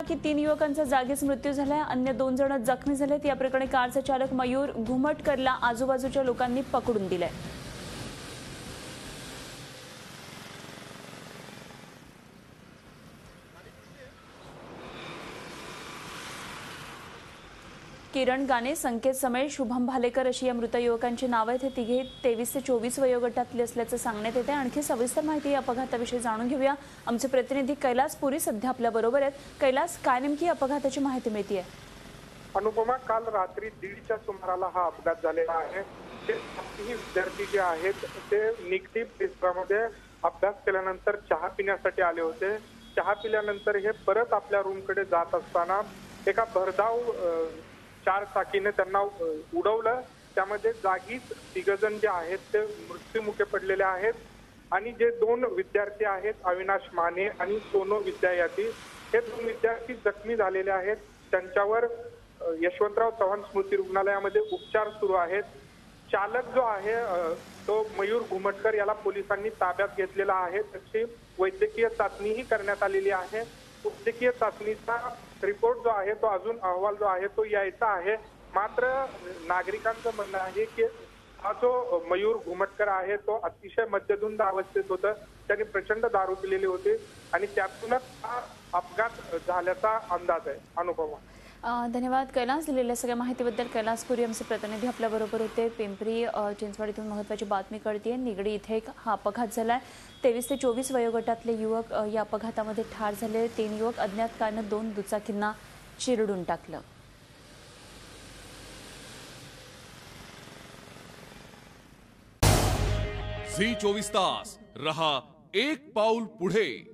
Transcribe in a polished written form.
की 3 युवकांचा जागीच मृत्यू झालाय, अन्य 2 जण जखमी झालेत। या प्रकरणी कारचा चालक मयूर घुमटकरला आजूबाजूच्या लोकांनी पकडून दिलंय। किरण गाणे, संकेत समेळ, शुभम भालेकर अशी या मृत युवकांची नावे आहेत। हे तिघे 23 ते 24 वयोगटातले असल्याचं सांगण्यात येते। आणखी सविस्तर माहिती या अपघाताविषयी जाणून घेऊया। आमचे प्रतिनिधी कैलास पुरी सध्या आपल्या बरोबर आहेत। कैलास, काय नेमकी अपघाताची माहिती मिळते? अनुपमा, काल रात्री 1:30च्या सुमाराला हा अपघात झालेला आहे। ते विद्यार्थी जे आहेत ते निगडी परिसरामध्ये अभ्यास केल्यानंतर चहा पिण्यासाठी आले होते। चहा पिल्यानंतर हे परत आपल्या रूमकडे जात असताना एका भरधाव 4 चाकीने त्यांना उडवलं। त्यामध्ये जागीच 3 जण जे आहेत ते मृत्युमुखी पडलेले आहेत आणि जे 2 विद्यार्थी आहेत, अविनाश माने आणि सोनू विद्यायाती, हे 2 विद्यार्थी जखमी झालेले आहेत। त्यांच्यावर यशवंतराव चव्हाण स्मृती रुग्णालयामध्ये उपचार सुरू आहेत। चालक जो आहे तो मयूर घुमटकर याला पोलिसांनी ताब्यात घेतलेला आहे। त्याची वैद्यकीय चाचणीही करण्यात आलेली आहे। वैद्यकीय चाचणीचा रिपोर्ट जो आहे तो अजून अहवाल जो आहे तो यायचा आहे। मात्र नागरिकांचं म्हणणं आहे की हा जो मयूर घुमटकर आहे तो अतिशय मद्यधुंद अवस्थेत होता। त्यांनी प्रचंड दारू पिलेली होती आणि त्यातूनच हा अपघात झाल्याचा अंदाज आहे। अनुपमा, धन्यवाद कैलास, दिलेल्या सगळ्या माहितीबद्दल। कैलास पुरी आमचे प्रतिनिधी आपल्या बरोबर होते। पिंपरी चिंचवड इथून महत्त्वाची बातमी कळतेय। निगडी इथे हा अपघात झालाय। 23 ते 24 वयोगटातले युवक या अपघातामध्ये ठार झाले। 3 युवक अज्ञात कारणाने 2 दुचाकींना चिरडून टाकलं। झी 24 तास रहा एक पाऊल पुढे।